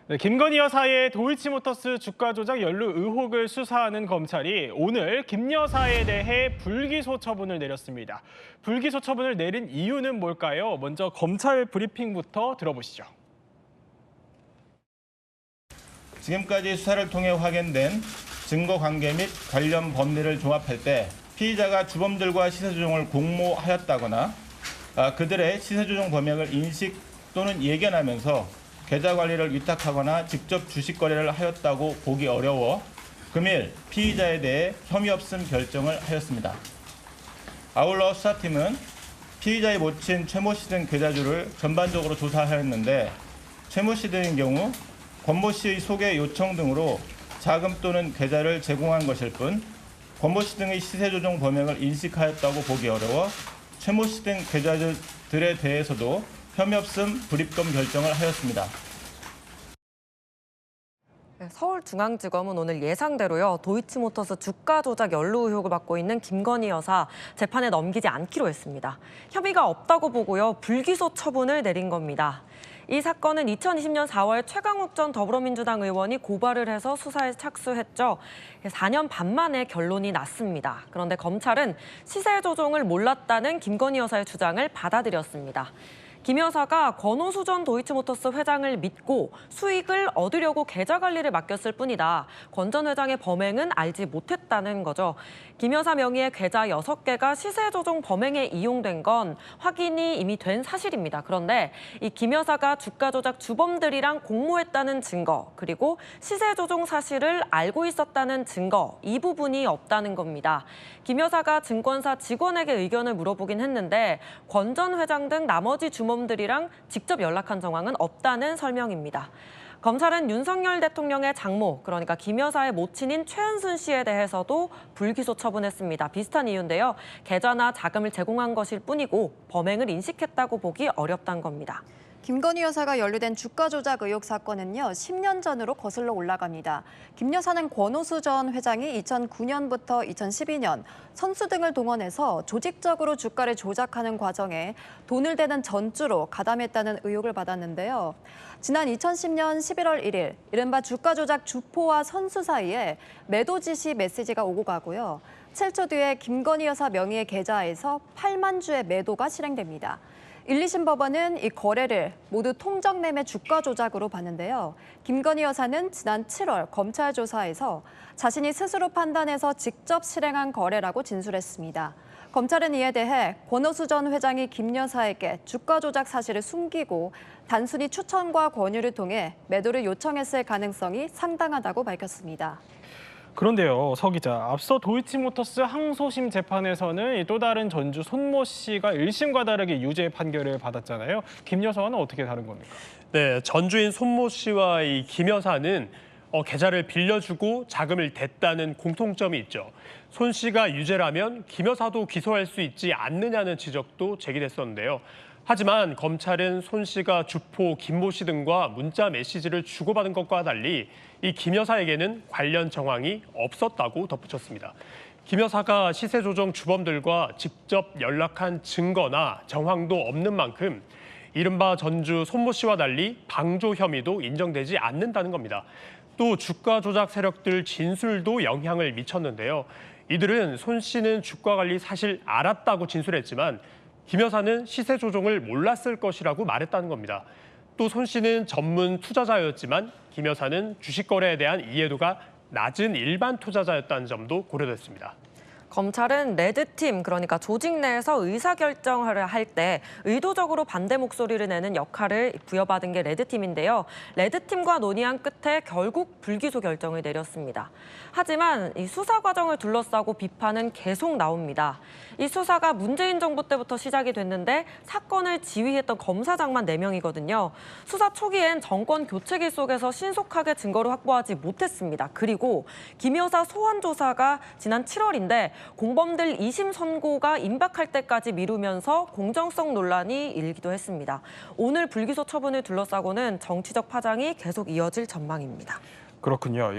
네, 김건희 여사의 도이치모터스 주가 조작 연루 의혹을 수사하는 검찰이 오늘 김 여사에 대해 불기소 처분을 내렸습니다. 불기소 처분을 내린 이유는 뭘까요? 먼저 검찰 브리핑부터 들어보시죠. 지금까지 수사를 통해 확인된 증거 관계 및 관련 법리를 종합할 때 피의자가 주범들과 시세 조정을 공모하였다거나 그들의 시세 조정 범행을 인식 또는 예견하면서 계좌 관리를 위탁하거나 직접 주식 거래를 하였다고 보기 어려워 금일 피의자에 대해 혐의 없음 결정을 하였습니다. 아울러 수사팀은 피의자의 모친 최모 씨 등 계좌주를 전반적으로 조사하였는데 최모 씨 등의 경우 권모 씨의 소개 요청 등으로 자금 또는 계좌를 제공한 것일 뿐 권모 씨 등의 시세 조정 범행을 인식하였다고 보기 어려워 최모 씨 등 계좌주들에 대해서도 혐의 없음 불입금 결정을 하였습니다. 서울중앙지검은 오늘 예상대로요, 도이치모터스 주가 조작 연루 의혹을 받고 있는 김건희 여사 재판에 넘기지 않기로 했습니다. 혐의가 없다고 보고요, 불기소 처분을 내린 겁니다. 이 사건은 2020년 4월 최강욱 전 더불어민주당 의원이 고발을 해서 수사에 착수했죠. 4년 반 만에 결론이 났습니다. 그런데 검찰은 시세 조종을 몰랐다는 김건희 여사의 주장을 받아들였습니다. 김 여사가 권오수 전 도이치모터스 회장을 믿고 수익을 얻으려고 계좌 관리를 맡겼을 뿐이다. 권 전 회장의 범행은 알지 못했다는 거죠. 김 여사 명의의 계좌 6개가 시세 조종 범행에 이용된 건 확인이 이미 된 사실입니다. 그런데 이 김 여사가 주가 조작 주범들이랑 공모했다는 증거, 그리고 시세 조종 사실을 알고 있었다는 증거, 이 부분이 없다는 겁니다. 김 여사가 증권사 직원에게 의견을 물어보긴 했는데 권 전 회장 등 나머지 주범들이랑 직접 연락한 정황은 없다는 설명입니다. 검찰은 윤석열 대통령의 장모, 그러니까 김 여사의 모친인 최은순 씨에 대해서도 불기소 처분했습니다. 비슷한 이유인데요. 계좌나 자금을 제공한 것일 뿐이고 범행을 인식했다고 보기 어렵다는 겁니다. 김건희 여사가 연루된 주가 조작 의혹 사건은요, 10년 전으로 거슬러 올라갑니다. 김 여사는 권오수 전 회장이 2009년부터 2012년 선수 등을 동원해서 조직적으로 주가를 조작하는 과정에 돈을 대는 전주로 가담했다는 의혹을 받았는데요. 지난 2010년 11월 1일, 이른바 주가 조작 주포와 선수 사이에 매도 지시 메시지가 오고 가고요. 7초 뒤에 김건희 여사 명의의 계좌에서 8만 주의 매도가 실행됩니다. 1, 2심 법원은 이 거래를 모두 통정매매 주가 조작으로 봤는데요. 김건희 여사는 지난 7월 검찰 조사에서 자신이 스스로 판단해서 직접 실행한 거래라고 진술했습니다. 검찰은 이에 대해 권오수 전 회장이 김 여사에게 주가 조작 사실을 숨기고 단순히 추천과 권유를 통해 매도를 요청했을 가능성이 상당하다고 밝혔습니다. 그런데요, 서 기자, 앞서 도이치모터스 항소심 재판에서는 또 다른 전주 손모 씨가 1심과 다르게 유죄 판결을 받았잖아요. 김 여사와는 어떻게 다른 겁니까? 네, 전주인 손모 씨와 이 김 여사는 계좌를 빌려주고 자금을 댔다는 공통점이 있죠. 손 씨가 유죄라면 김 여사도 기소할 수 있지 않느냐는 지적도 제기됐었는데요. 하지만 검찰은 손 씨가 주포 김모 씨 등과 문자 메시지를 주고받은 것과 달리 이 김 여사에게는 관련 정황이 없었다고 덧붙였습니다. 김 여사가 시세 조정 주범들과 직접 연락한 증거나 정황도 없는 만큼 이른바 전주 손모 씨와 달리 방조 혐의도 인정되지 않는다는 겁니다. 또 주가 조작 세력들 진술도 영향을 미쳤는데요. 이들은 손 씨는 주가 관리 사실 알았다고 진술했지만 김 여사는 시세 조종을 몰랐을 것이라고 말했다는 겁니다. 또 손 씨는 전문 투자자였지만 김 여사는 주식 거래에 대한 이해도가 낮은 일반 투자자였다는 점도 고려됐습니다. 검찰은 레드팀, 그러니까 조직 내에서 의사결정을 할 때 의도적으로 반대 목소리를 내는 역할을 부여받은 게 레드팀인데요. 레드팀과 논의한 끝에 결국 불기소 결정을 내렸습니다. 하지만 이 수사 과정을 둘러싸고 비판은 계속 나옵니다. 이 수사가 문재인 정부 때부터 시작이 됐는데 사건을 지휘했던 검사장만 4명이거든요. 수사 초기엔 정권 교체기 속에서 신속하게 증거를 확보하지 못했습니다. 그리고 김 여사 소환 조사가 지난 7월인데 공범들 2심 선고가 임박할 때까지 미루면서 공정성 논란이 일기도 했습니다. 오늘 불기소 처분을 둘러싸고는 정치적 파장이 계속 이어질 전망입니다. 그렇군요.